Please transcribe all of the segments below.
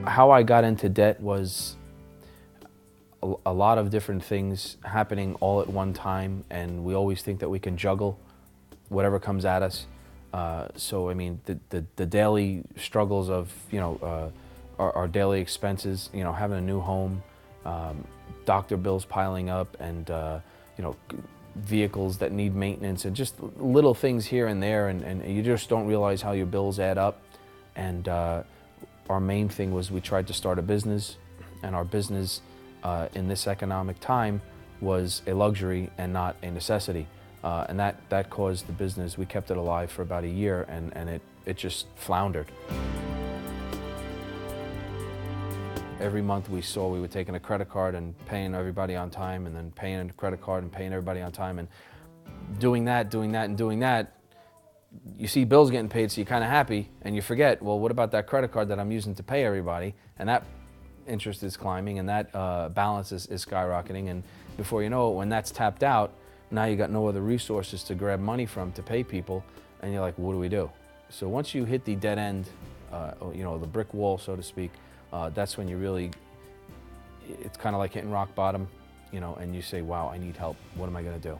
How I got into debt was a lot of different things happening all at one time, and we always think that we can juggle whatever comes at us. So I mean, the daily struggles of our daily expenses, having a new home, doctor bills piling up, and vehicles that need maintenance, and just little things here and there, and you just don't realize how your bills add up. And our main thing was we tried to start a business, and our business in this economic time was a luxury and not a necessity. And that caused the business, we kept it alive for about a year, and it just floundered. Every month we saw we were taking a credit card and paying everybody on time, and then paying a credit card and paying everybody on time, and doing that, and doing that. You see bills getting paid, so you're kind of happy, and you forget, well, what about that credit card that I'm using to pay everybody? And that interest is climbing, and that balance is skyrocketing, and before you know it, when that's tapped out, now you got no other resources to grab money from to pay people, and you're like, what do we do? So once you hit the dead end, the brick wall, so to speak, that's when you really, it's kind of like hitting rock bottom, and you say, wow, I need help. What am I going to do?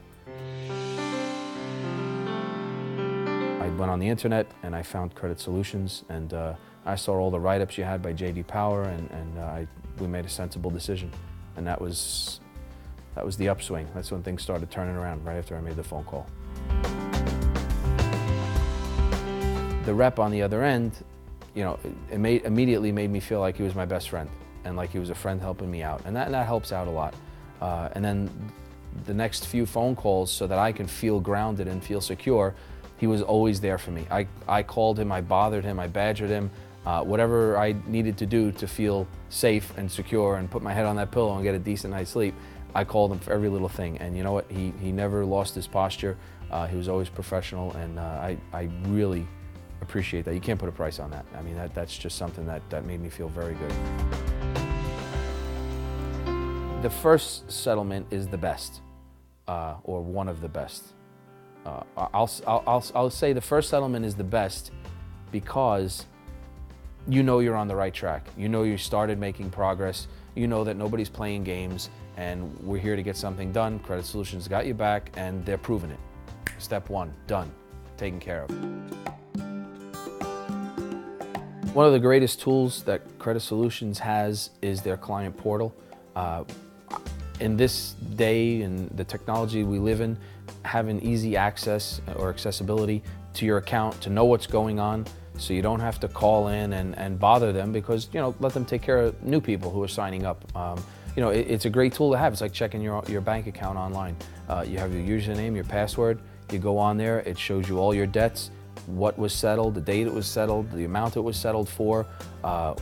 I went on the internet and I found Credit Solutions, and I saw all the write-ups you had by J.D. Power, and we made a sensible decision, and that was the upswing. That's when things started turning around, right after I made the phone call. The rep on the other end, immediately made me feel like he was my best friend, and like he was a friend helping me out, and that helps out a lot. And then the next few phone calls, so that I can feel grounded and feel secure, he was always there for me. I called him, I bothered him, I badgered him, whatever I needed to do to feel safe and secure and put my head on that pillow and get a decent night's sleep. I called him for every little thing, and you know what? He never lost his posture. He was always professional, and I really appreciate that. You can't put a price on that. I mean, that's just something that made me feel very good. The first settlement is the best, or one of the best. I'll say the first settlement is the best because you know you're on the right track. You know you started making progress. You know that nobody's playing games, and we're here to get something done. Credit Solutions got you back, and they're proving it. Step one, done, taken care of. One of the greatest tools that Credit Solutions has is their client portal. In this day and the technology we live in, having easy access or accessibility to your account, to know what's going on, so you don't have to call in and bother them, because let them take care of new people who are signing up. It's a great tool to have. It's like checking your bank account online. You have your username, your password. You go on there. It shows you all your debts, what was settled, the date it was settled, the amount it was settled for,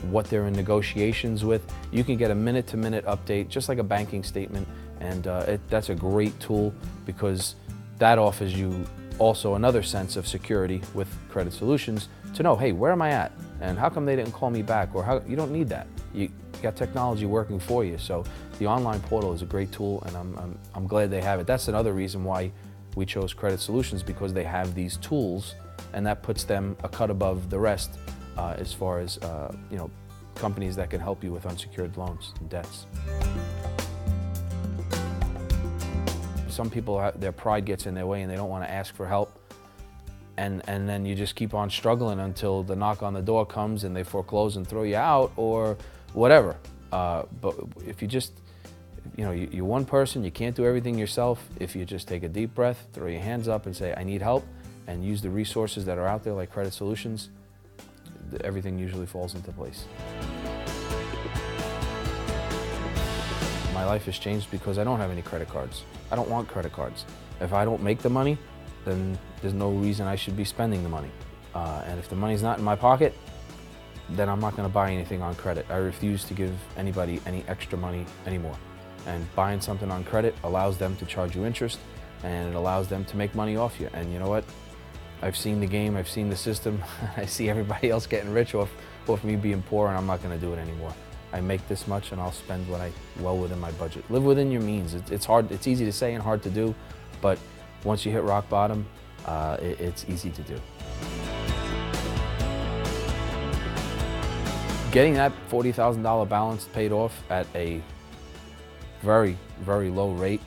what they're in negotiations with. You can get a minute-to-minute update, just like a banking statement, and that's a great tool, because that offers you also another sense of security with Credit Solutions to know, hey, where am I at? And how come they didn't call me back? Or you don't need that. You got technology working for you. So the online portal is a great tool, and I'm glad they have it. That's another reason why we chose Credit Solutions, because they have these tools, and that puts them a cut above the rest as far as companies that can help you with unsecured loans and debts. Some people, their pride gets in their way and they don't want to ask for help, and then you just keep on struggling until the knock on the door comes and they foreclose and throw you out or whatever. But if you just, you're one person, you can't do everything yourself. If you just take a deep breath, throw your hands up and say, I need help, and use the resources that are out there like Credit Solutions, everything usually falls into place. My life has changed because I don't have any credit cards. I don't want credit cards. If I don't make the money, then there's no reason I should be spending the money. And if the money's not in my pocket, then I'm not going to buy anything on credit. I refuse to give anybody any extra money anymore. And buying something on credit allows them to charge you interest, and it allows them to make money off you. And you know what? I've seen the game, I've seen the system. I see everybody else getting rich off me being poor, and I'm not going to do it anymore. I make this much, and I'll spend well within my budget. Live within your means. It's hard. It's easy to say and hard to do, but once you hit rock bottom, it's easy to do. Getting that $40,000 balance paid off at a very, very low rate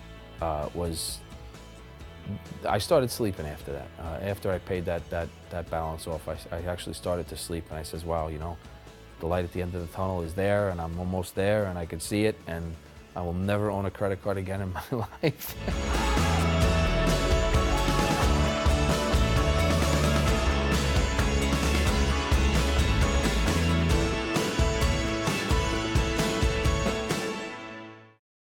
I started sleeping after that. After I paid that balance off, I actually started to sleep, and I says, wow, you know, the light at the end of the tunnel is there, and I'm almost there, and I can see it, and I will never own a credit card again in my life.